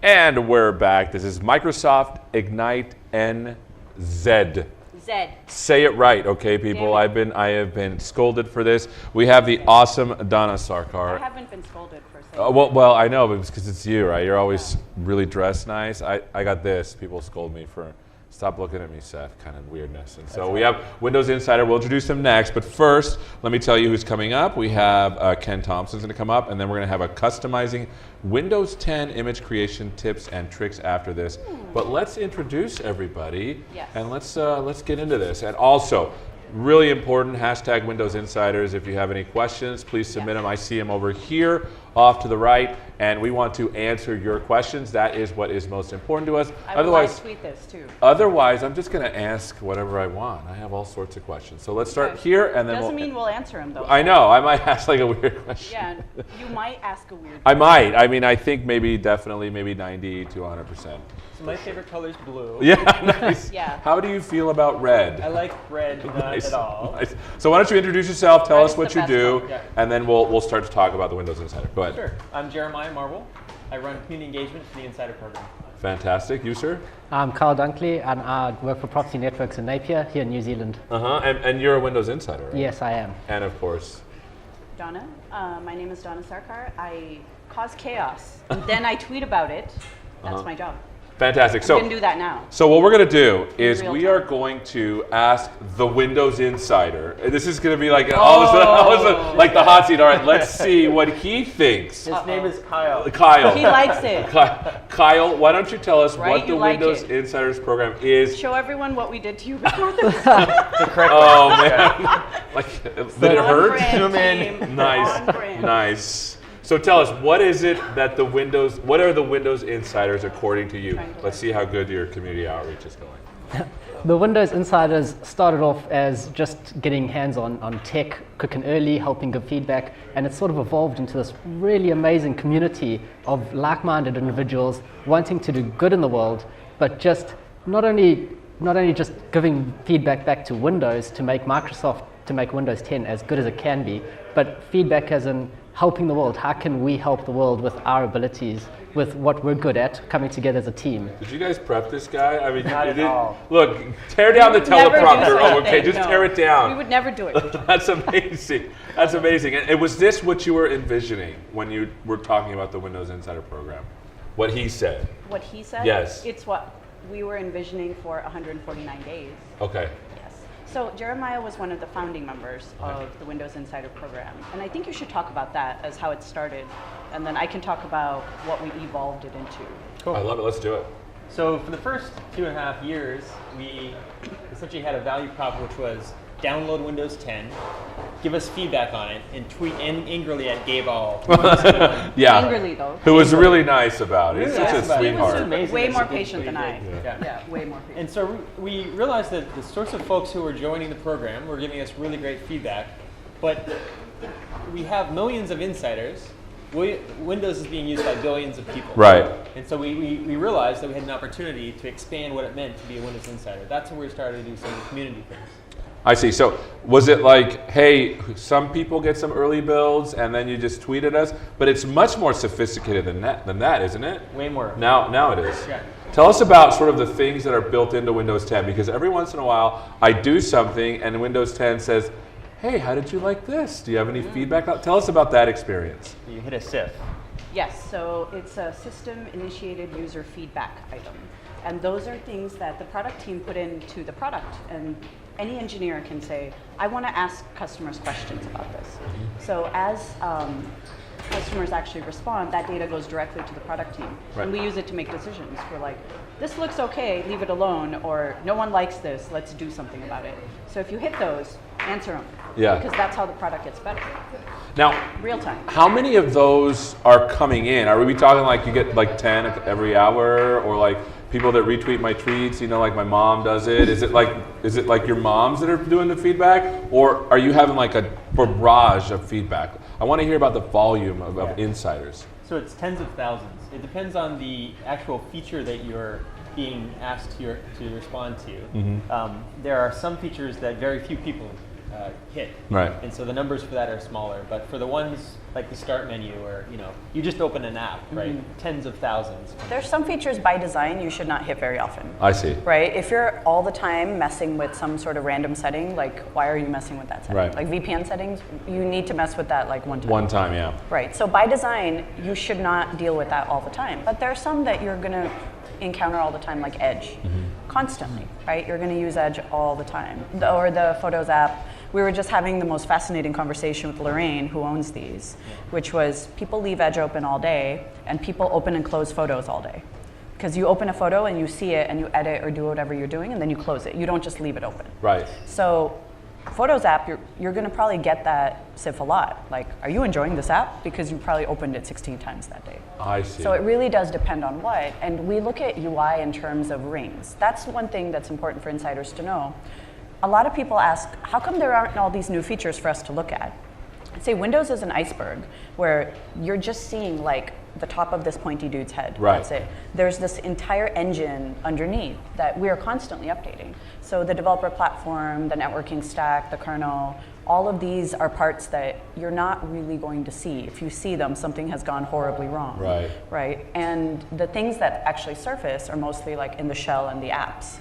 And we're back. This is Microsoft Ignite NZ. Z. Say it right, okay, people. I have been scolded for this. We have the awesome Dona Sarkar. I haven't been scolded for saying well, I know, but it's because it's you, right? You're always really dressed nice. I got this. People scold me for stop looking at me, Seth, kind of weirdness. And so we have Windows Insider. We'll introduce them next. But first, let me tell you who's coming up. We have Ken Thompson's going to come up, and then we're going to have a customizing Windows 10 image creation tips and tricks after this. But let's introduce everybody, and let's get into this. And also, really important, hashtag Windows Insiders. If you have any questions, please submit them. I see them over here off to the right, and we want to answer your questions. That is what is most important to us. Otherwise, tweet this too. Otherwise, I'm just going to ask whatever I want. I have all sorts of questions. So let's start here, and then doesn't mean we'll answer them though. I know. I might ask like a weird question. Yeah, you might ask a weird. I might. I mean, I think definitely 90 to 100%. So my favorite color is blue. Yeah, nice. Yeah. How do you feel about red? I like red, not at all. Nice. So why don't you introduce yourself, tell Red us is what the you best do, color. and then we'll start to talk about the Windows Insider. Go ahead. Sure. I'm Jeremiah Marble. I run community engagement for the Insider program. Fantastic. You, sir? I'm Carl Dunkley, and I work for Property Networks in Napier, here in New Zealand. And you're a Windows Insider, right? Yes, I am. And of course. Donna. My name is Donna Sarkar. I cause chaos, and then I tweet about it. That's my job. Fantastic. You So can do that now. So what we're going to do is real we time. are going to ask the Windows Insider. This is going to be like all of a sudden, like the hot seat. All right, let's see what he thinks. His name is Kyle. Kyle. He likes it. Kyle, why don't you tell us Right? what the You like Windows it. Insiders program is? Show everyone what we did to you before this. The correct Oh man, like did it hurt? On-brand Zoom in. team. Nice, On-brand. nice. So tell us, what is it that what are the Windows Insiders according to you? Trying to Let's see how good your community outreach is going. The Windows Insiders started off as just getting hands-on on tech, quick and early, helping give feedback, and it sort of evolved into this really amazing community of like-minded individuals wanting to do good in the world, but just not only just giving feedback back to Windows to make Windows 10 as good as it can be, but feedback as in helping the world. How can we help the world with our abilities, with what we're good at, coming together as a team? Did you guys prep this guy? I mean, Not you at did. all. Look, tear down the Never do teleprompter. such Oh, a okay, thing, just no. tear it down. We would never do it. That's amazing. That's amazing. And was this what you were envisioning when you were talking about the Windows Insider program? What he said? What he said? Yes. It's what we were envisioning for 149 days. Okay. Yes. So Jeremiah was one of the founding members of the Windows Insider program. And I think you should talk about that as how it started. And then I can talk about what we evolved it into. Cool. I love it. Let's do it. So for the first 2.5 years, we essentially had a value prop which was download Windows 10, give us feedback on it, and tweet angrily at Gabe All. Yeah. Angrily, though. Who was really nice about it. He's Really such a nice about it. He was sweetheart. Amazing way that more he did patient what than he I. did. Yeah, way more patient. And so we realized that the sorts of folks who were joining the program were giving us really great feedback, but we have millions of insiders. Windows is being used by billions of people. Right. And so we realized that we had an opportunity to expand what it meant to be a Windows Insider. That's when we started to do some of the community things. I see. So was it like, hey, some people get some early builds and then you just tweeted us? But it's much more sophisticated than that, isn't it? Way more. Now it is. Yeah. Tell us about sort of the things that are built into Windows 10, because every once in a while I do something and Windows 10 says, hey, how did you like this? Do you have any feedback? Tell us about that experience. You hit a SIF. Yes, so it's a system-initiated user feedback item. And those are things that the product team put into the product. And any engineer can say, I want to ask customers questions about this. So as customers actually respond, that data goes directly to the product team. Right. And we use it to make decisions. We're like, this looks okay, leave it alone, or no one likes this, let's do something about it. So if you hit those, answer them. Yeah. Because that's how the product gets better. Now, Real time. how many of those are coming in? Are we talking like you get like 10 every hour, or like people that retweet my tweets, you know, like my mom does it? Is it like your moms that are doing the feedback, or are you having like a barrage of feedback? I want to hear about the volume of insiders. So it's tens of thousands. It depends on the actual feature that you're being asked to respond to. There are some features that very few people hit. Right. And so the numbers for that are smaller. But for the ones like the start menu, or you just open an app, right? Tens of thousands. There's some features by design you should not hit very often. I see. Right? If you're all the time messing with some sort of random setting, like why are you messing with that setting? Right. Like VPN settings, you need to mess with that like one time. One time, yeah. Right. So by design, you should not deal with that all the time. But there are some that you're going to encounter all the time, like Edge, constantly, right? You're going to use Edge all the time. Or the Photos app. We were just having the most fascinating conversation with Lorraine, who owns these, which was people leave Edge open all day, and people open and close photos all day. Because you open a photo and you see it and you edit or do whatever you're doing, and then you close it. You don't just leave it open. Right. So Photos app, you're going to probably get that SIF a lot. Like, are you enjoying this app? Because you probably opened it 16 times that day. I see. So it really does depend on what. And we look at UI in terms of rings. That's one thing that's important for insiders to know. A lot of people ask, how come there aren't all these new features for us to look at? I'd say Windows is an iceberg where you're just seeing like the top of this pointy dude's head. Right. That's it. There's this entire engine underneath that we are constantly updating. So the developer platform, the networking stack, the kernel, all of these are parts that you're not really going to see. If you see them, something has gone horribly wrong. Right. Right. And the things that actually surface are mostly like in the shell and the apps.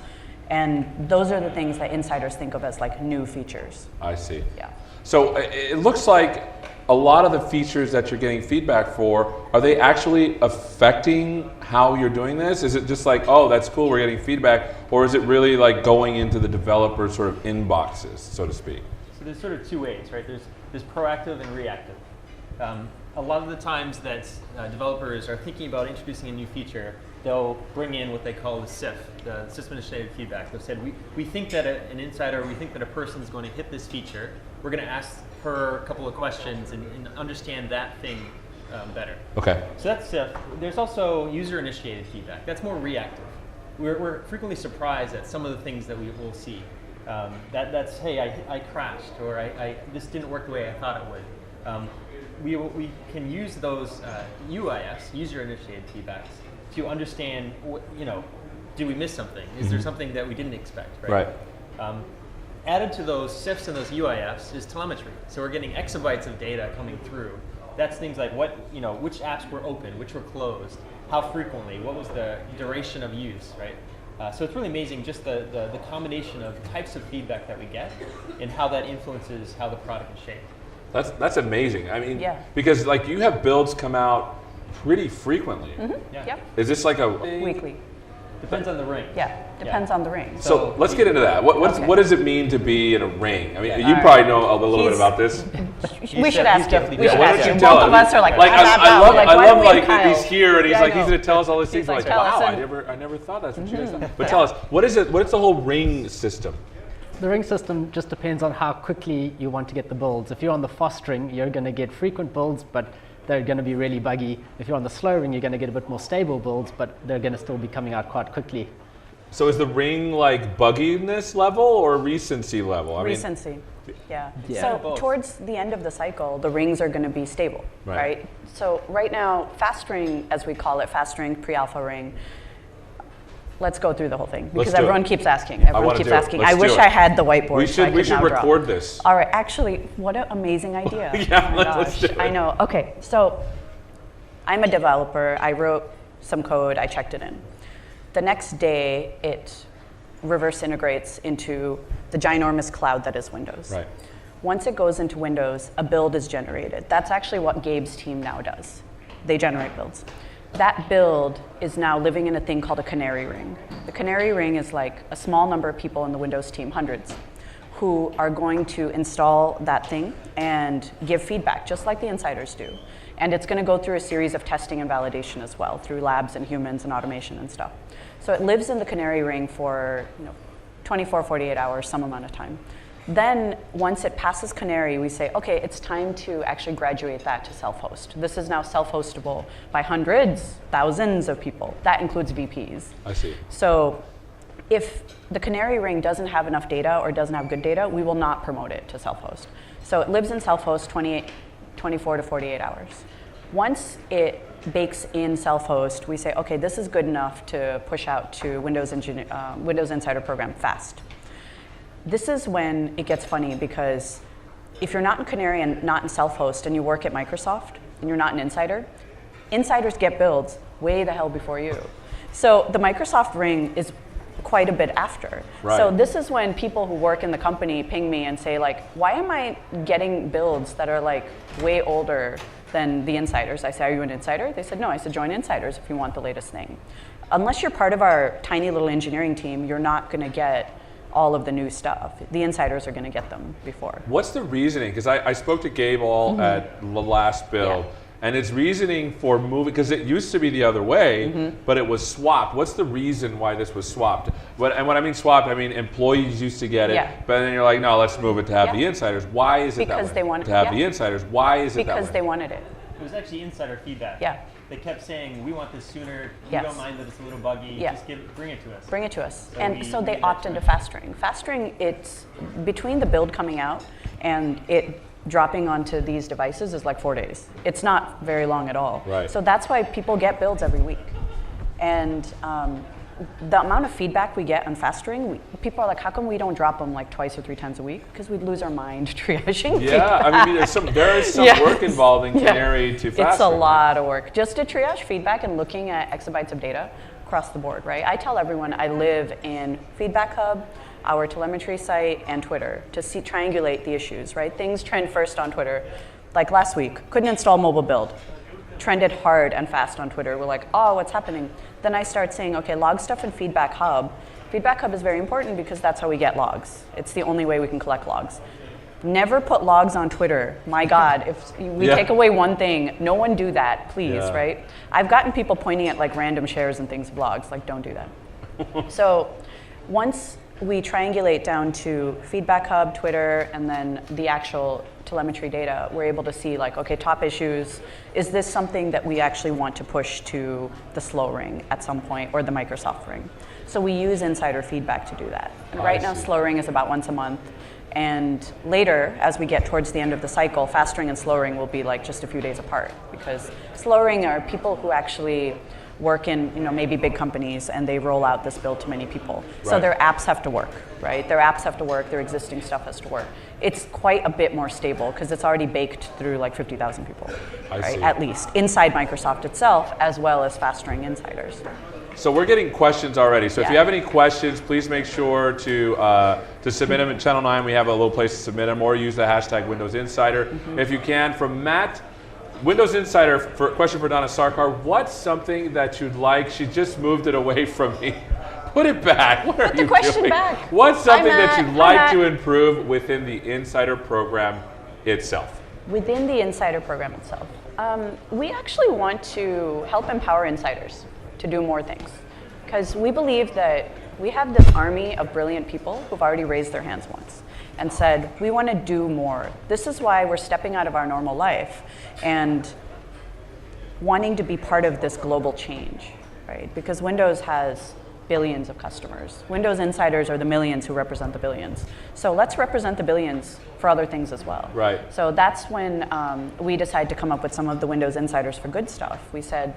And those are the things that insiders think of as like new features. I see. Yeah. So it looks like a lot of the features that you're getting feedback for, are they actually affecting how you're doing this? Is it just like, oh, that's cool, we're getting feedback, or is it really like going into the developer sort of inboxes, so to speak? So there's sort of two ways, right? There's proactive and reactive. A lot of the times that developers are thinking about introducing a new feature, they'll bring in what they call the SIF, the System Initiated Feedback. They've said, we think that an insider, we think that a person is going to hit this feature. We're going to ask her a couple of questions and understand that thing better. Okay. So that's SIF. There's also user-initiated feedback. That's more reactive. We're frequently surprised at some of the things that we will see. That's, hey, I crashed, or this didn't work the way I thought it would. We can use those UIFs, user-initiated feedbacks, to understand, did we miss something? Is there something that we didn't expect? Right. Added to those SIFs and those UIFs is telemetry. So we're getting exabytes of data coming through. That's things like which apps were open, which were closed, how frequently, what was the duration of use, right? So it's really amazing just the combination of types of feedback that we get and how that influences how the product is shaped. That's amazing. I mean, Yeah. because like you have builds come out pretty frequently. Yeah. Yep. Is this like a Weekly. Depends on the ring. Yeah. Depends on the ring. So let's get into that. Okay. What does it mean to be in a ring? I mean, you All right. probably know a little bit He's- about this. We should he's ask him. definitely We should why ask don't you him. tell Both us? of us are like, Like blah, blah, blah. I love Like, why don't we have Kyle? he's here and he's Yeah, I like he's know. gonna tell us all these He's things. like, Like, wow, tell us. I never thought that's what you guys thought. But tell us, what is it? What is the whole ring system? The ring system just depends on how quickly you want to get the builds. If you're on the fast ring, you're going to get frequent builds, but they're going to be really buggy. If you're on the slow ring, you're going to get a bit more stable builds, but they're going to still be coming out quite quickly. So is the ring like bugginess level or recency level? I mean, Recency. Yeah. Yeah. So Both. towards the end of the cycle, the rings are going to be stable, Right. right? So right now, fast ring, as we call it, fast ring, pre-alpha ring. Let's go through the whole thing because do it. everyone keeps asking. Everyone wanna keeps do it. asking. Let's I do wish it. I had the whiteboard. we so I should could now draw. record this. All right. Actually, what an amazing idea. Yeah, Oh my let's gosh. do it. I know. Okay. So I'm a developer. I wrote some code. I checked it in. The next day, it reverse integrates into the ginormous cloud that is Windows. Right. Once it goes into Windows, a build is generated. That's actually what Gabe's team now does. They generate builds. That build is now living in a thing called a canary ring. The canary ring is like a small number of people in the Windows team, hundreds, who are going to install that thing and give feedback, just like the insiders do. And it's going to go through a series of testing and validation as well, through labs and humans and automation and stuff. So it lives in the canary ring for 24, 48 hours, some amount of time. Then once it passes canary, we say, okay, it's time to actually graduate that to self-host. This is now self-hostable by hundreds, thousands of people. That includes VPs. I see. So if the canary ring doesn't have enough data or doesn't have good data, we will not promote it to self-host. So it lives in self-host 24 to 48 hours. Once it bakes in self-host, we say, okay, this is good enough to push out to Windows Insider program fast. this is when it gets funny, because if you're not in Canary and not in self-host and you work at Microsoft and you're not an insider, insiders get builds way the hell before you. So the Microsoft ring is quite a bit after. Right. So this is when people who work in the company ping me and say like, why am I getting builds that are like way older than the insiders? I say, are you an insider? They said, no. I said, join insiders if you want the latest thing. Unless you're part of our tiny little engineering team, you're not gonna get all of the new stuff. The insiders are gonna get them before. What's the reasoning? Because I spoke to Gabe all at the last build. Yeah. And its reasoning for moving, because it used to be the other way, but it was swapped. What's the reason why this was swapped? And when I mean swapped, I mean employees used to get it, Yeah. but then you're like, no, let's move it to have Yeah. the insiders. Why is it Because that way? they wanted- to have yeah. the insiders. Why is it that way? Because they wanted it. It was actually insider feedback. Yeah. They kept saying, we want this sooner. We Yes. don't mind that it's a little buggy. Yeah. Just bring it to us. Bring it to us. So And we so they made opt that into switch. fast string. Fast string, it's between the build coming out and it dropping onto these devices is like 4 days. It's not very long at all. Right. So that's why people get builds every week. And the amount of feedback we get on fast string, people are like, how come we don't drop them like twice or 3 times a week? Because we'd lose our mind triaging Yeah, feedback. I mean, there is some Yes. work involved in Yeah. Canary to fast It's a string. lot of work just to triage feedback and looking at exabytes of data across the board, right? I tell everyone I live in Feedback Hub, our telemetry site, and Twitter to triangulate the issues, right? Things trend first on Twitter. Like last week, couldn't install mobile build. Trended hard and fast on Twitter. We're like, oh, what's happening? Then I start saying, okay, log stuff in Feedback Hub. Feedback Hub is very important because that's how we get logs. It's the only way we can collect logs. Never put logs on Twitter. My God, if we Yeah. take away one thing, no one do that, please, Yeah. right? I've gotten people pointing at like random shares and things of logs, like don't do that. So once we triangulate down to Feedback Hub, Twitter, and then the actual telemetry data, we're able to see like, okay, top issues, is this something that we actually want to push to the slow ring at some point or the Microsoft ring? So we use insider feedback to do that. And I right now, see. slow ring is about once a month. And later, as we get towards the end of the cycle, fast ring and slow ring will be like just a few days apart, because slow ring are people who actually work in, maybe big companies and they roll out this build to many people. So Right. their apps have to work, right? Their apps have to work, their existing stuff has to work. It's quite a bit more stable because it's already baked through like 50,000 people, I right? see. At least inside Microsoft itself, as well as fast ring insiders. So we're getting questions already. So if you Yeah. have any questions, please make sure to submit them in Channel 9. We have a little place to submit them, or use the hashtag Windows Insider. If you can. From Matt, Windows Insider, for question for Donna Sarkar, what's something that you'd like? She just moved it away from me. Put it back. What are Put the you question doing? back. What's something Hi, that Matt. you'd Hi, like Matt. to improve within the Insider program itself? Within the insider program itself, we actually want to help empower insiders to do more things, because we believe that we have this army of brilliant people who've already raised their hands once and said, we want to do more. This is why we're stepping out of our normal life and wanting to be part of this global change, right? Because Windows has billions of customers. Windows insiders are the millions who represent the billions. So let's represent the billions for other things as well. Right. So that's when we decided to come up with some of the Windows insiders for good stuff. We said,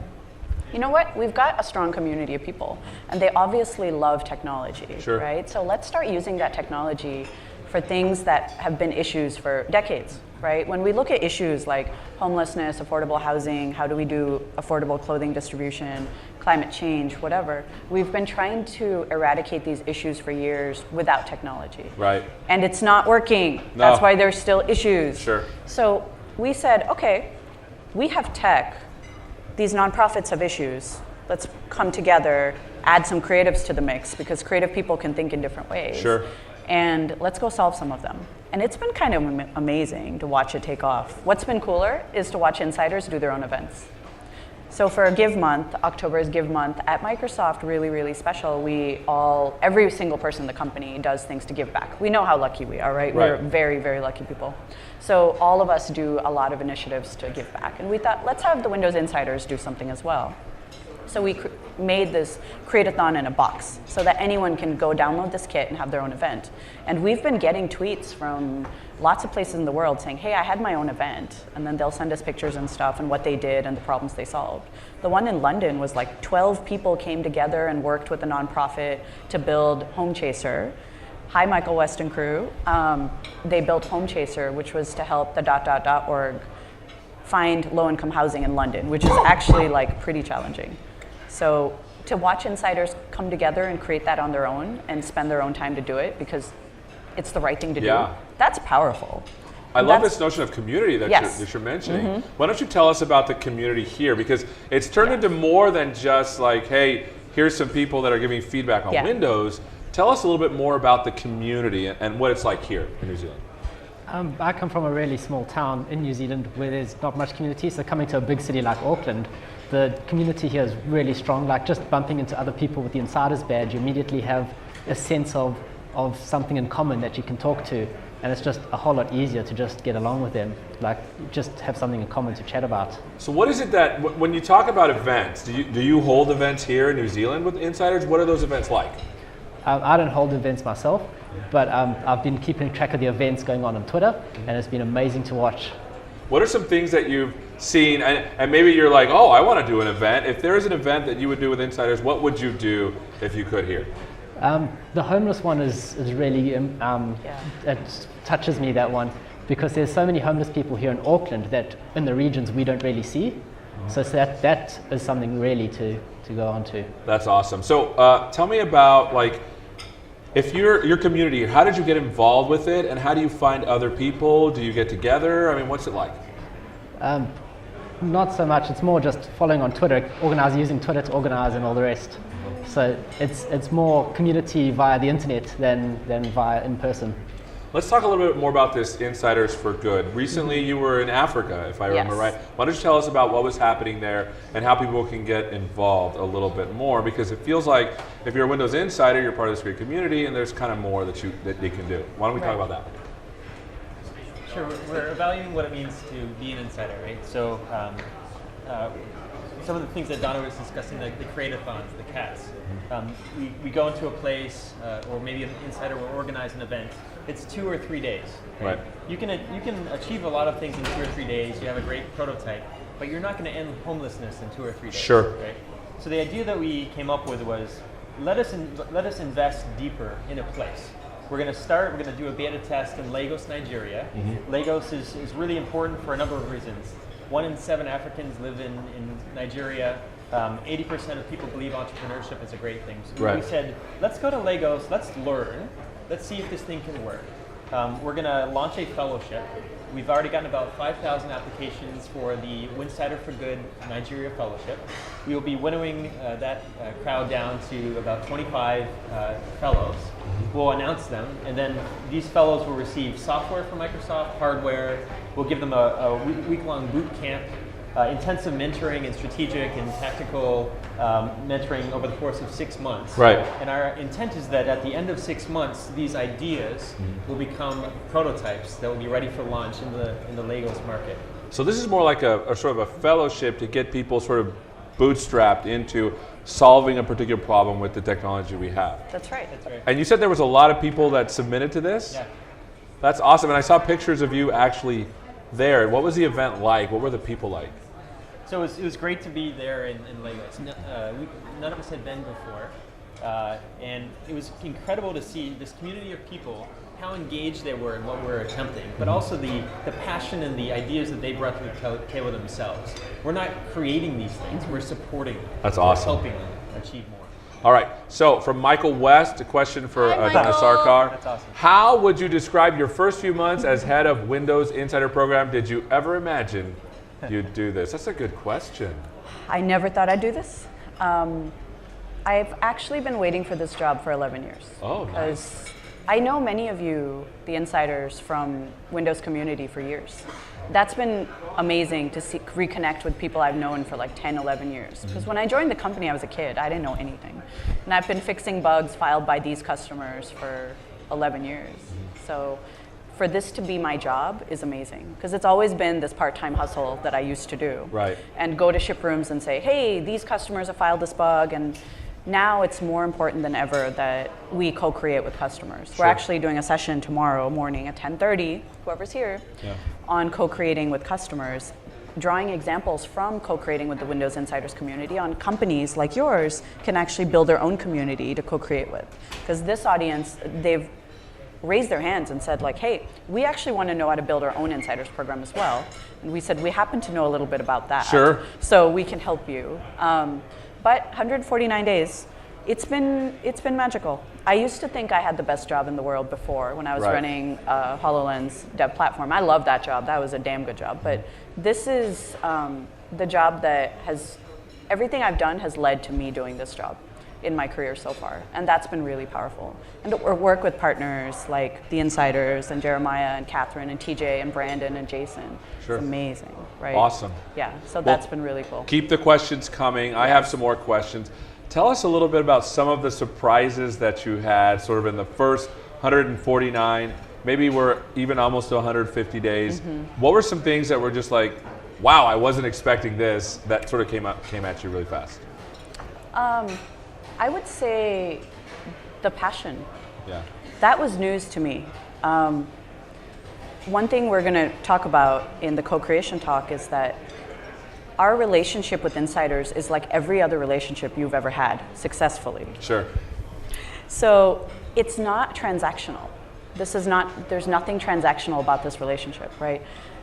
you know what? We've got a strong community of people, and they obviously love technology, Sure. right? So let's start using that technology for things that have been issues for decades, right? When we look at issues like homelessness, affordable housing, how do we do affordable clothing distribution, climate change, whatever, we've been trying to eradicate these issues for years without technology. Right. And it's not working. No. That's why there's still issues. Sure. So we said, okay, we have tech, these nonprofits have issues. Let's come together, add some creatives to the mix, because creative people can think in different ways. Sure. And let's go solve some of them. And it's been kind of amazing to watch it take off. What's been cooler is to watch insiders do their own events. So for Give Month, October is Give Month, at Microsoft, really, really special. Every single person in the company does things to give back. We know how lucky we are, right? We're very, very lucky people. So all of us do a lot of initiatives to give back. And we thought, let's have the Windows insiders do something as well. So we made this Create-a-thon in a box so that anyone can go download this kit and have their own event. And we've been getting tweets from lots of places in the world saying, hey, I had my own event. And then they'll send us pictures and stuff and what they did and the problems they solved. The one in London was like 12 people came together and worked with a nonprofit to build Home Chaser. Hi, Michael West and crew. They built Home Chaser, which was to help the .org find low-income housing in London, which is actually like pretty challenging. So to watch insiders come together and create that on their own and spend their own time to do it because it's the right thing to do, that's powerful. I love this notion of community that, Yes. you're mentioning. Why don't you tell us about the community here? Because it's turned into more than just like, hey, here's some people that are giving feedback on Windows. Tell us a little bit more about the community and what it's like here in New Zealand. I come from a really small town in New Zealand where there's not much community, so coming to a big city like Auckland, the community here is really strong. Like just bumping into other people with the Insiders badge, you immediately have a sense of something in common that you can talk to, and it's just a whole lot easier to just get along with them, like just have something in common to chat about. So what is it that, when you talk about events, do you hold events here in New Zealand with Insiders? What are those events like? I don't hold events myself, but I've been keeping track of the events going on Twitter, and it's been amazing to watch. What are some things that you've seen, and maybe you're like, oh, I want to do an event. If there is an event that you would do with Insiders, what would you do if you could here? The homeless one is really, it touches me, that one, because there's so many homeless people here in Auckland that in the regions we don't really see. So that is something really to go on to. That's awesome. So tell me about, like, if your community, how did you get involved with it, and how do you find other people? Do you get together? I mean, what's it like? Not so much. It's more just following on Twitter, using Twitter to organize and all the rest. So it's more community via the internet than via in person. Let's talk a little bit more about this Insiders for Good. Recently you were in Africa, if I remember right. Why don't you tell us about what was happening there and how people can get involved a little bit more, because it feels like if you're a Windows Insider, you're part of this great community and there's kind of more that they can do. Why don't we talk about that? Sure, we're evaluating what it means to be an insider, right? So some of the things that Donna was discussing, like the create-a-thons, the cats. We go into a place, or maybe an insider will organize an event. It's 2 or 3 days. Right? You can achieve a lot of things in 2 or 3 days. You have a great prototype, but you're not going to end homelessness in 2 or 3 days. Sure. Right? So the idea that we came up with was let us invest deeper in a place. We're going to do a beta test in Lagos, Nigeria. Lagos is really important for a number of reasons. 1 in 7 Africans live in Nigeria. 80% of people believe entrepreneurship is a great thing. So we said, let's go to Lagos, let's learn, let's see if this thing can work. We're going to launch a fellowship. We've already gotten about 5,000 applications for the Winsider for Good Nigeria Fellowship. We will be winnowing that crowd down to about 25 fellows. We'll announce them, and then these fellows will receive software from Microsoft, hardware. We'll give them a week-long boot camp, intensive mentoring and strategic and tactical mentoring over the course of 6 months. Right. And our intent is that at the end of 6 months, these ideas will become prototypes that will be ready for launch in the Lagos market. So this is more like a sort of a fellowship to get people sort of bootstrapped into solving a particular problem with the technology we have. That's right. That's right. And you said there was a lot of people that submitted to this? Yeah. That's awesome. And I saw pictures of you actually there. What was the event like? What were the people like? So it was great to be there in Lagos. None of us had been before. And it was incredible to see this community of people, how engaged they were in what we were attempting, but also the passion and the ideas that they brought to the table themselves. We're not creating these things, we're supporting them. That's awesome. We're helping them achieve more. All right, so from Michael West, a question for Dona Sarkar. That's awesome. How would you describe your first few months as head of Windows Insider Program? Did you ever imagine you'd do this? That's a good question. I never thought I'd do this. I've actually been waiting for this job for 11 years. Oh, nice. I know many of you, the insiders from Windows community for years. That's been amazing to reconnect with people I've known for like 10, 11 years. Because when I joined the company, I was a kid. I didn't know anything. And I've been fixing bugs filed by these customers for 11 years. So for this to be my job is amazing. Because it's always been this part-time hustle that I used to do. Right. And go to ship rooms and say, hey, these customers have filed this bug. And now it's more important than ever that we co-create with customers. Sure. We're actually doing a session tomorrow morning at 10:30, whoever's here, on co-creating with customers, drawing examples from co-creating with the Windows Insiders community on companies like yours can actually build their own community to co-create with. Because this audience, raised their hands and said like, hey, we actually want to know how to build our own insiders program as well. And we said, we happen to know a little bit about that. Sure. So we can help you. But 149 days, it's been magical. I used to think I had the best job in the world before when I was running HoloLens dev platform. I love that job. That was a damn good job. But this is the job that everything I've done has led to me doing this job in my career so far. And that's been really powerful. And to work with partners like the Insiders and Jeremiah and Catherine and TJ and Brandon and Jason. Sure. It's amazing, right? Awesome. Yeah, so that's been really cool. Keep the questions coming. I have some more questions. Tell us a little bit about some of the surprises that you had sort of in the first 149, maybe we're even almost to 150 days. What were some things that were just like, wow, I wasn't expecting this, that sort of came at you really fast? I would say the passion. Yeah. That was news to me. One thing we're going to talk about in the co-creation talk is that our relationship with insiders is like every other relationship you've ever had successfully. Sure. So it's not transactional. There's nothing transactional about this relationship, right?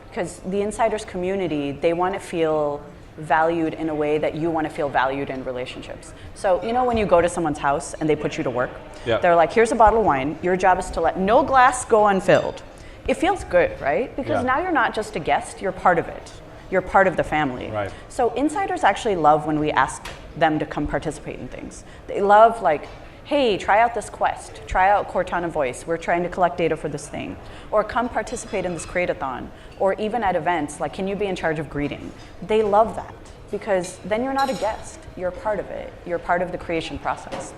Because the insiders community, they want to feel valued in a way that you want to feel valued in relationships. So, you know, when you go to someone's house and they put you to work, they're like, here's a bottle of wine. Your job is to let no glass go unfilled. It feels good, right? Because now you're not just a guest, you're part of it. You're part of the family. Right. So insiders actually love when we ask them to come participate in things. They love like, hey, try out this quest, try out Cortana Voice, we're trying to collect data for this thing. Or come participate in this create-a-thon. Or even at events, like, can you be in charge of greeting? They love that because then you're not a guest, you're part of it. You're part of the creation process.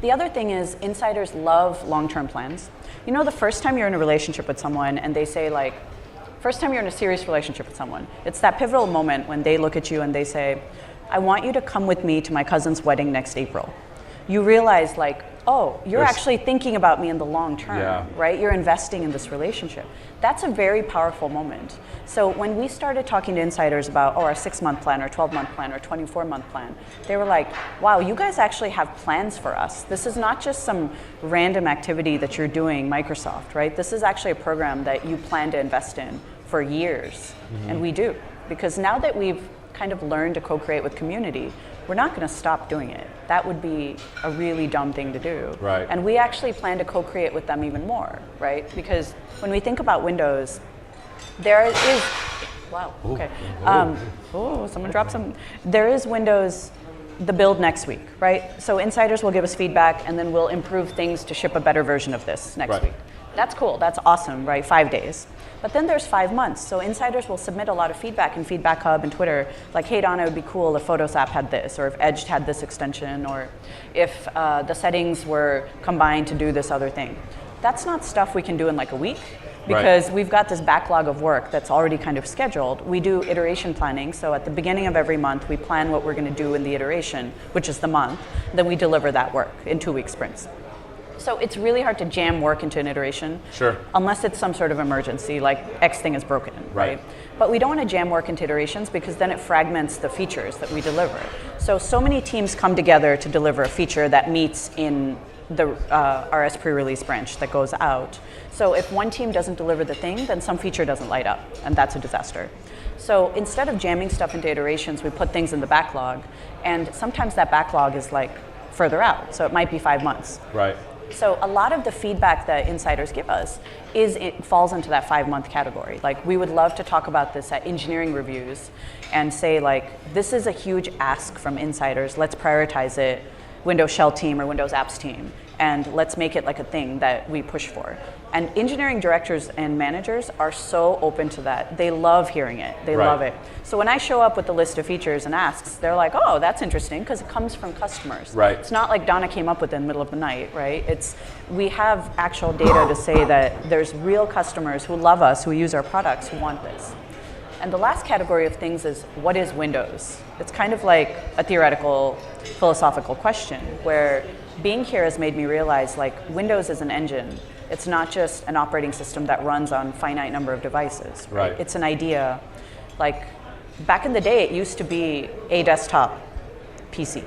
The other thing is insiders love long-term plans. You know, the first time you're in a relationship with someone and they say like, first time you're in a serious relationship with someone, it's that pivotal moment when they look at you and they say, I want you to come with me to my cousin's wedding next April. You realize like, oh, you're actually thinking about me in the long term, right? You're investing in this relationship. That's a very powerful moment. So when we started talking to insiders about, our 6-month plan or 12-month plan or 24-month plan, they were like, wow, you guys actually have plans for us. This is not just some random activity that you're doing, Microsoft, right? This is actually a program that you plan to invest in for years, and we do. Because now that we've kind of learned to co-create with community, we're not going to stop doing it. That would be a really dumb thing to do. Right. And we actually plan to co-create with them even more, right? Because when we think about Windows, there is, wow, okay. Someone dropped some. There is Windows, the build next week, right? So insiders will give us feedback and then we'll improve things to ship a better version of this next week. That's cool, that's awesome, right? 5 days. But then there's 5 months. So insiders will submit a lot of feedback in Feedback Hub and Twitter, like, hey Donna, it would be cool if Photos app had this, or if Edge had this extension, or if the settings were combined to do this other thing. That's not stuff we can do in like a week, because we've got this backlog of work that's already kind of scheduled. We do iteration planning, so at the beginning of every month, we plan what we're gonna do in the iteration, which is the month, then we deliver that work in 2-week sprints. So it's really hard to jam work into an iteration, unless it's some sort of emergency, like X thing is broken, right? But we don't want to jam work into iterations because then it fragments the features that we deliver. So many teams come together to deliver a feature that meets in the RS pre-release branch that goes out. So if one team doesn't deliver the thing, then some feature doesn't light up, and that's a disaster. So instead of jamming stuff into iterations, we put things in the backlog, and sometimes that backlog is like further out, so it might be 5 months. Right. So a lot of the feedback that insiders give us it falls into that 5-month category. Like, we would love to talk about this at engineering reviews and say like, this is a huge ask from insiders, let's prioritize it, Windows Shell team or Windows Apps team, and let's make it like a thing that we push for. And engineering directors and managers are so open to that. They love hearing it, they love it. So when I show up with the list of features and asks, they're like, oh, that's interesting, because it comes from customers. Right. It's not like Donna came up with it in the middle of the night, right? We have actual data to say that there's real customers who love us, who use our products, who want this. And the last category of things is, what is Windows? It's kind of like a theoretical, philosophical question, where being here has made me realize like, Windows is an engine. It's not just an operating system that runs on finite number of devices. Right? It's an idea. Like, back in the day, it used to be a desktop PC.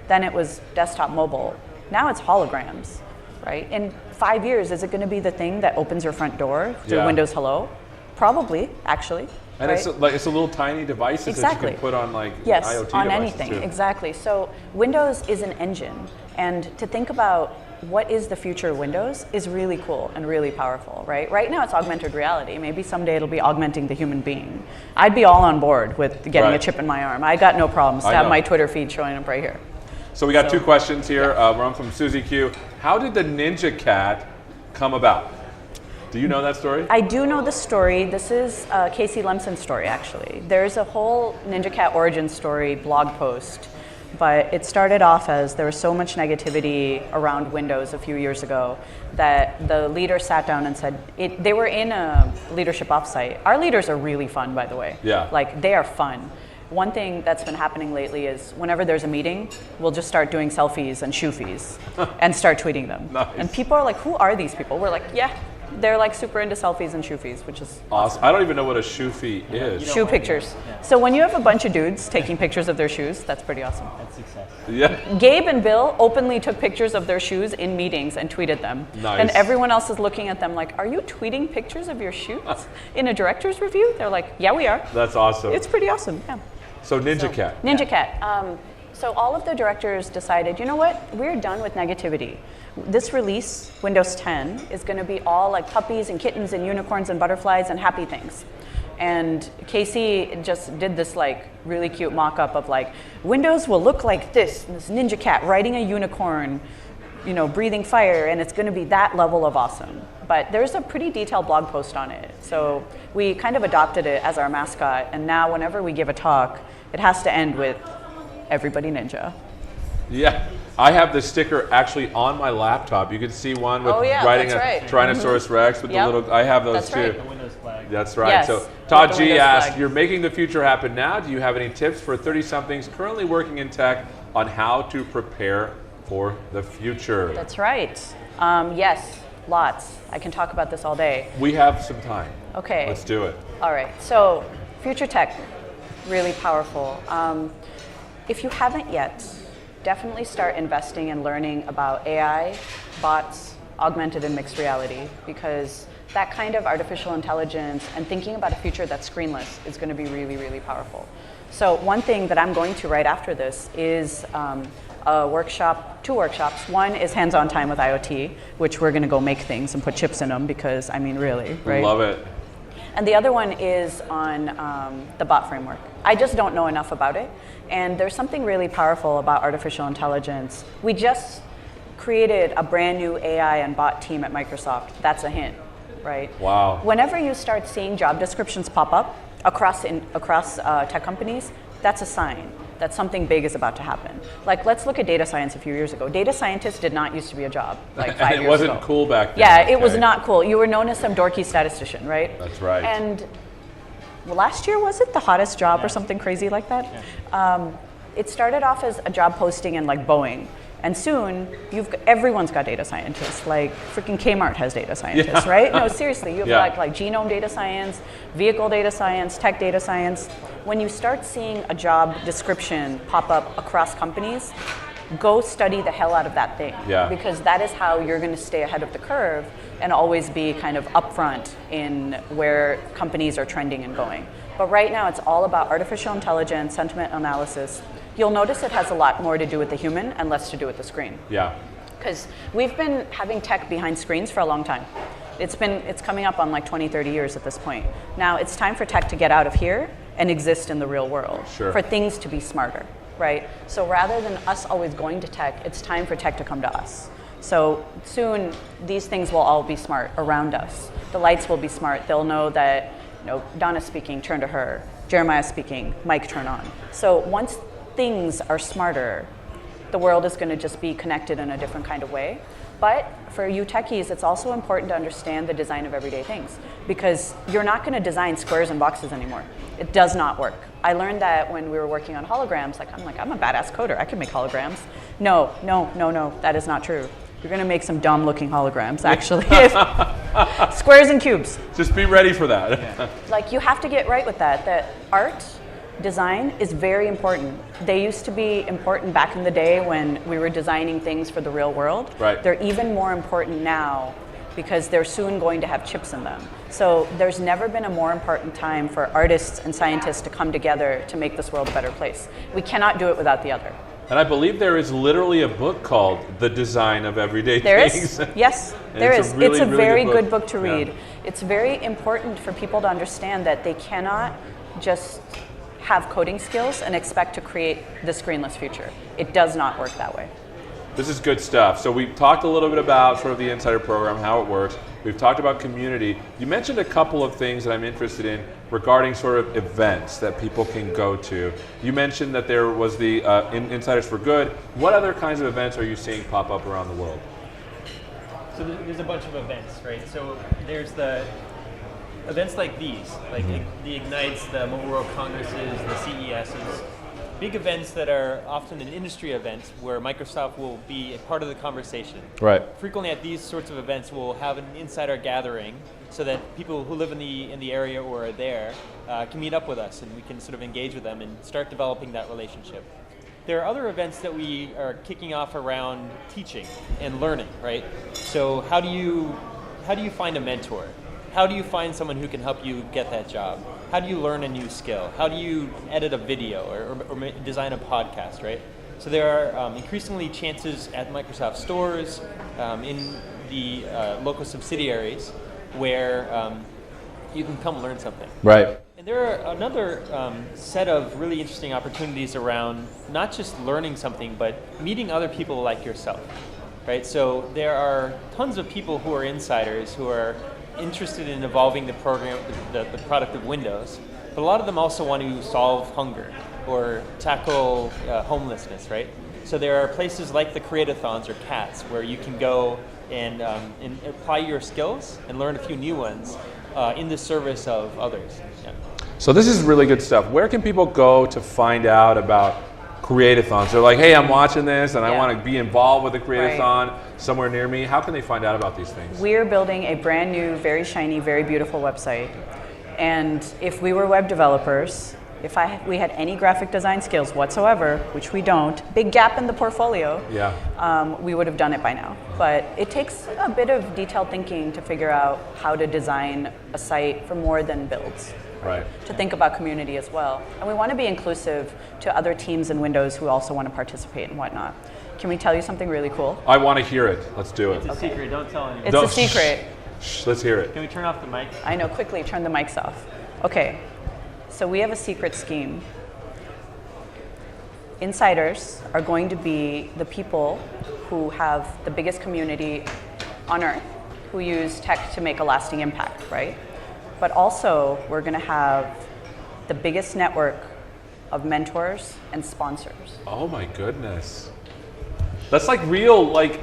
Then it was desktop mobile. Now it's holograms. right? In 5 years, is it going to be the thing that opens your front door through Yeah. Windows Hello? Probably, actually. And right? it's a little tiny devices that you Exactly. can put on like Yes, IoT on devices anything, too. exactly. So Windows is an engine, and to think about what is the future of Windows is really cool and really powerful, right? Right now it's augmented reality. Maybe someday it'll be augmenting the human being. I'd be all on board with getting a Right. chip in my arm. I got no problems to I have know. my Twitter feed showing up right here. So we got two questions here. One from Susie Q. How did the Ninja Cat come about? Do you know that story? I do know the story. This is Casey Lemson's story, actually. There's a whole Ninja Cat origin story blog post, but it started off as there was so much negativity around Windows a few years ago that the leader sat down and said, they were in a leadership offsite. Our leaders are really fun, by the way. Yeah. Like, they are fun. One thing that's been happening lately is whenever there's a meeting, we'll just start doing selfies and shoofies and start tweeting them. Nice. And people are like, who are these people? We're like, yeah, they're like super into selfies and shoofies, which is Awesome. I don't even know what a shoofy is. shoe pictures. So when you have a bunch of dudes taking pictures of their shoes, that's pretty awesome. That's success. Yeah. Gabe and Bill openly took pictures of their shoes in meetings and tweeted them. Nice. And everyone else is looking at them like, are you tweeting pictures of your shoes in a director's review? They're like, yeah, we are. That's awesome. It's pretty awesome, yeah. So Ninja Cat. Ninja Cat. So all of the directors decided, you know what? We're done with negativity. This release, Windows 10, is going to be all like puppies and kittens and unicorns and butterflies and happy things. And Casey just did this like really cute mock-up of like, Windows will look like this Ninja Cat riding a unicorn, you know, breathing fire, and it's going to be that level of awesome. But there's a pretty detailed blog post on it. So we kind of adopted it as our mascot, and now whenever we give a talk, it has to end with everybody ninja. Yeah. I have the sticker actually on my laptop. You can see one with Oh, yeah, writing that's a right. Tyrannosaurus Rex with Yep. the little. I have those That's too. right. The Windows flag. That's right. Yes, So with Todd the G Windows asked, flag. you're making the future happen now. Do you have any tips for 30-somethings currently working in tech on how to prepare for the future? That's right. Yes, lots. I can talk about this all day. We have some time. Okay. Let's do it. All right. So future tech, really powerful. If you haven't yet, definitely start investing and learning about AI, bots, augmented and mixed reality, because that kind of artificial intelligence and thinking about a future that's screenless is going to be really, really powerful. So one thing that I'm going to right after this is a workshop, 2 workshops. One is hands-on time with IoT, which we're going to go make things and put chips in them because, I mean, really, right? Love it. And the other one is on the bot framework. I just don't know enough about it. And there's something really powerful about artificial intelligence. We just created a brand new AI and bot team at Microsoft. That's a hint, right? Wow. Whenever you start seeing job descriptions pop up across tech companies, that's a sign that something big is about to happen. Like, let's look at data science a few years ago. Data scientist did not used to be a job like 5 And years it wasn't ago. cool back then. Yeah, it was okay? not cool. You were known as some dorky statistician, right? That's right. And last year, was it the hottest job or something crazy like that? Yeah. It started off as a job posting in like Boeing. And soon, everyone's got data scientists. Like freaking Kmart has data scientists, right? No, seriously, you have Yeah. like genome data science, vehicle data science, tech data science. When you start seeing a job description pop up across companies, go study the hell out of that thing. Yeah. Because that is how you're going to stay ahead of the curve and always be kind of upfront in where companies are trending and going. But right now, it's all about artificial intelligence, sentiment analysis. You'll notice it has a lot more to do with the human and less to do with the screen. Yeah. Because we've been having tech behind screens for a long time. It's coming up on like 20, 30 years at this point. Now it's time for tech to get out of here and exist in the real world. Sure. For things to be smarter, right? So rather than us always going to tech, it's time for tech to come to us. So soon, these things will all be smart around us. The lights will be smart. They'll know that, you know, Donna speaking, turn to her. Jeremiah speaking, mic turn on. So once things are smarter, the world is going to just be connected in a different kind of way. But for you techies, it's also important to understand the design of everyday things, because you're not going to design squares and boxes anymore. It does not work. I learned that when we were working on holograms. I'm a badass coder. I can make holograms. No, that is not true. You're going to make some dumb looking holograms, actually. Squares and cubes. Just be ready for that. Like, you have to get right with that art design is very important. They used to be important back in the day when we were designing things for the real world. Right. They're even more important now because they're soon going to have chips in them. So there's never been a more important time for artists and scientists to come together to make this world a better place. We cannot do it without the other. And I believe there is literally a book called The Design of Everyday There Things. is? Yes, And there it's is. a really, It's a really very good good book. book to Yeah. read. It's very important for people to understand that they cannot just have coding skills and expect to create the screenless future. It does not work that way. This is good stuff. So we've talked a little bit about sort of the Insider program, how it works. We've talked about community. You mentioned a couple of things that I'm interested in regarding sort of events that people can go to. You mentioned that there was the Insiders for Good. What other kinds of events are you seeing pop up around the world? So there's a bunch of events, right? So there's the events like these, like the Ignites, the Mobile World Congresses, the CESs, big events that are often an industry events where Microsoft will be a part of the conversation. Right. Frequently at these sorts of events, we'll have an insider gathering so that people who live in the area or are there can meet up with us and we can sort of engage with them and start developing that relationship. There are other events that we are kicking off around teaching and learning, right? So how do you find a mentor? How do you find someone who can help you get that job? How do you learn a new skill? How do you edit a video or design a podcast, right? So there are increasingly chances at Microsoft stores, in the local subsidiaries, where you can come learn something. Right. And there are another set of really interesting opportunities around not just learning something, but meeting other people like yourself, right? So there are tons of people who are insiders who are interested in evolving the program, the product of Windows, but a lot of them also want to solve hunger or tackle homelessness, right? So there are places like the Create-a-thons or CATs where you can go and apply your skills and learn a few new ones in the service of others. Yeah. So this is really good stuff. Where can people go to find out about Create-a-thons? They're like, hey, I'm watching this and I Yeah. want to be involved with the Create-a-thon somewhere near me. How can they find out about these things? We're building a brand new, very shiny, very beautiful website. And if we were web developers, if we had any graphic design skills whatsoever, which we don't, big gap in the portfolio, Yeah. we would have done it by now. But it takes a bit of detailed thinking to figure out how to design a site for more than builds. Right. To think about community as well. And we want to be inclusive to other teams in Windows who also want to participate and whatnot. Can we tell you something really cool? I want to hear it. Let's do it. It's a secret, don't tell anyone. It's Don't- a secret. Shh, let's hear it. Can we turn off the mic? I know, quickly, turn the mics off. Okay, so we have a secret scheme. Insiders are going to be the people who have the biggest community on Earth, who use tech to make a lasting impact, right? But also, we're going to have the biggest network of mentors and sponsors. Oh my goodness. That's like real, like,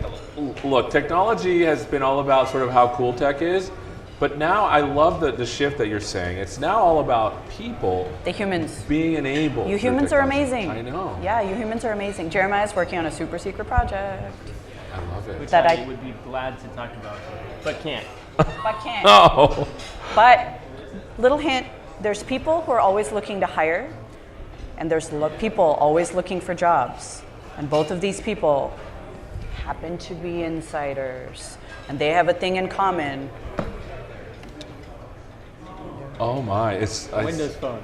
look, technology has been all about sort of how cool tech is, but now I love the shift that you're saying. It's now all about people The humans. being enabled. You through humans are technology. amazing. I know. Yeah, you humans are amazing. Jeremiah's working on a super secret project. I love it. Which That I I- would be glad to talk about, but can't. But can't. Oh. But, little hint, there's people who are always looking to hire, and there's people always looking for jobs. And both of these people happen to be insiders. And they have a thing in common. Oh my. It's Windows Phone.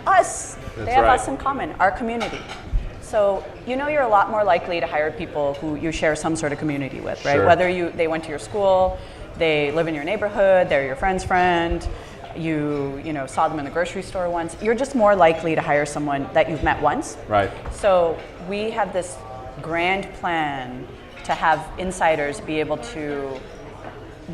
Us. That's They have right. us in common, our community. So you know you're a lot more likely to hire people who you share some sort of community with, right? Sure. Whether they went to your school, they live in your neighborhood, they're your friend's friend, you saw them in the grocery store once. You're just more likely to hire someone that you've met once. Right. So we have this grand plan to have insiders be able to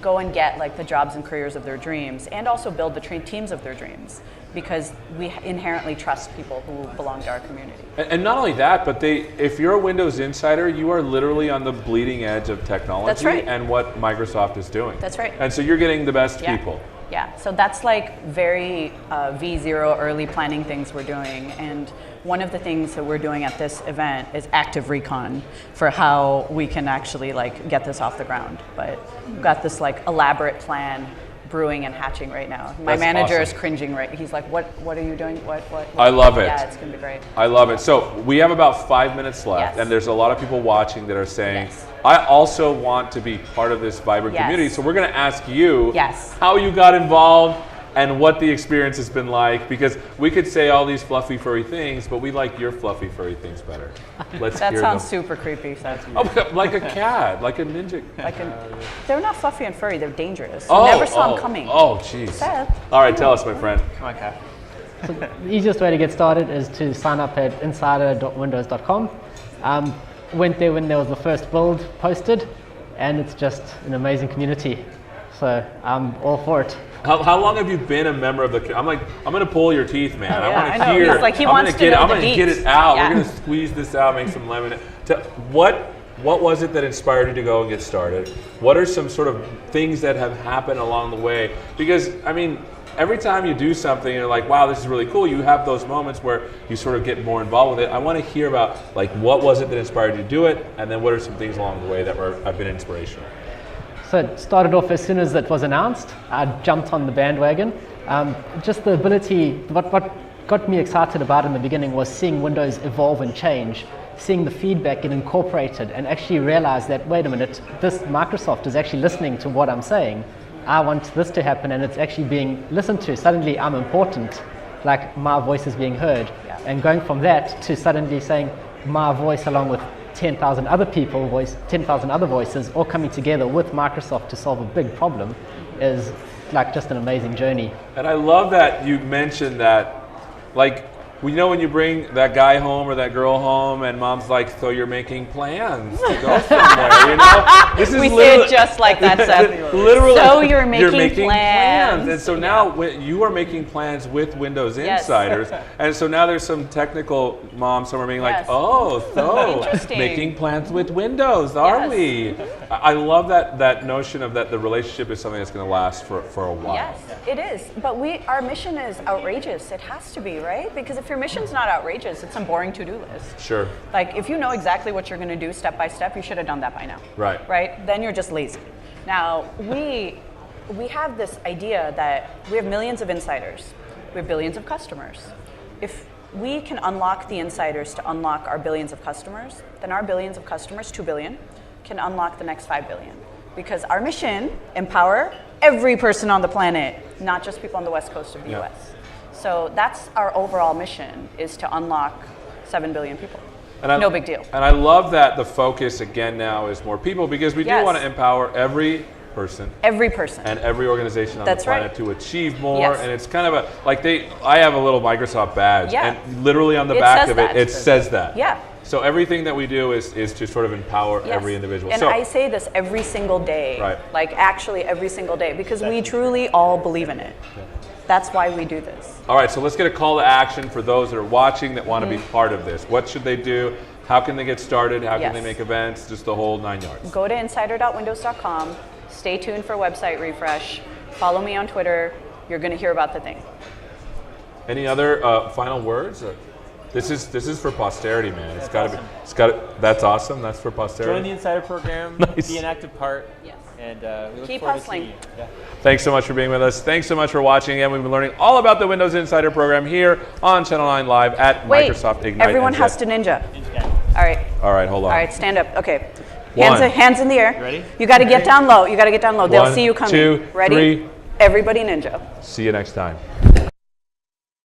go and get like the jobs and careers of their dreams, and also build the teams of their dreams, because we inherently trust people who belong to our community. And not only that, but if you're a Windows insider, you are literally on the bleeding edge of technology That's right. and what Microsoft is doing. That's right. And so you're getting the best Yeah. people. Yeah, so that's like very V0 early planning things we're doing. And one of the things that we're doing at this event is active recon for how we can actually like get this off the ground. But we've got this like elaborate plan brewing and hatching right now. My That's manager awesome. is cringing right. He's like, what are you doing? What? I love it. Yeah, it's gonna be great. I love it. So we have about 5 minutes left, Yes. and there's a lot of people watching that are saying, Yes. I also want to be part of this vibrant Yes. community. So we're going to ask you Yes. how you got involved and what the experience has been like, because we could say all these fluffy, furry things, but we like your fluffy, furry things better. Let's That hear sounds them. super creepy. That's Oh, like a cat, like a ninja. they're not fluffy and furry. They're dangerous. Oh, You never saw them coming. Oh, jeez. Seth. All right, tell us, my friend. Come on, Cap. The easiest way to get started is to sign up at insider.windows.com. Went there when there was the first build posted, and it's just an amazing community. So I'm all for it. How long have you been a member of the? I'm going to pull your teeth, man. Oh, I yeah, want I to know. hear. He's like, he I'm wants gonna to get, know I'm the going to get deets. it out. Yeah. We're going to squeeze this out, make some lemonade. What was it that inspired you to go and get started? What are some sort of things that have happened along the way? Because I mean, every time you do something, you're like, wow, this is really cool. You have those moments where you sort of get more involved with it. I want to hear about like what was it that inspired you to do it, and then what are some things along the way that have been inspirational. So it started off as soon as it was announced. I jumped on the bandwagon. Just the ability, what got me excited about in the beginning was seeing Windows evolve and change, seeing the feedback get incorporated, and actually realize that, wait a minute, this Microsoft is actually listening to what I'm saying. I want this to happen, and it's actually being listened to. Suddenly I'm important, like my voice is being heard. Yeah. And going from that to suddenly saying my voice along with 10,000 other people, 10,000 other voices, all coming together with Microsoft to solve a big problem is like just an amazing journey. And I love that you mentioned that, like, we know when you bring that guy home or that girl home, and mom's like, "So you're making plans to go somewhere?" You know, this is We say literally it just like that, Seth. literally. So you're making plans. And so now you are making plans with Windows Yes. Insiders, and so now there's some technical moms somewhere being like, Yes. "Oh, so Interesting. making plans with Windows, are Yes. we?" I love that notion of that the relationship is something that's going to last for a while. Yes, it is. But our mission is outrageous. It has to be, right? Because if your mission's not outrageous, it's a boring to-do list. Sure. Like, if you know exactly what you're going to do step by step, you should have done that by now. Right. Right? Then you're just lazy. Now, we have this idea that we have millions of insiders. We have billions of customers. If we can unlock the insiders to unlock our billions of customers, then our billions of customers, 2 billion, can unlock the next 5 billion. Because our mission, empower every person on the planet, not just people on the west coast of the Yeah. US. So that's our overall mission, is to unlock 7 billion people. And No big deal. And I love that the focus again now is more people, because we do Yes. want to empower every person Every person. and every organization on That's the planet right. to achieve more. Yes. And it's kind of I have a little Microsoft badge, Yeah. and literally on the It back says of it, that. it says that. Yeah. So everything that we do is to sort of empower Yes. every individual. And So I say this every single day. Right. Like, actually every single day, because we truly all believe in it. That's why we do this. all right, so let's get a call to action for those that are watching that want to be part of this. What should they do? How can they get started? How can Yes. they make events? Just the whole 9 yards. Go to insider.windows.com. Stay tuned for website refresh. Follow me on Twitter. You're going to hear about the thing. Any other final words? This is for posterity, man. It's got to be. It's got to. That's awesome. That's for posterity. Join the Insider program. Nice. Be an active part. Yes. And we look Keep forward hustling. to seeing you. Yeah. Thanks so much for being with us. Thanks so much for watching. Again, we've been learning all about the Windows Insider program here on Channel 9 Live at Wait, Microsoft Ignite. everyone NZ. has to ninja. Yeah. All right. All right, hold on. All right, stand up. Okay. One. Hands in the air. You ready? You got to get down low. You got to get down low. They'll One, see you coming. 2, Ready? 3. Everybody ninja. See you next time.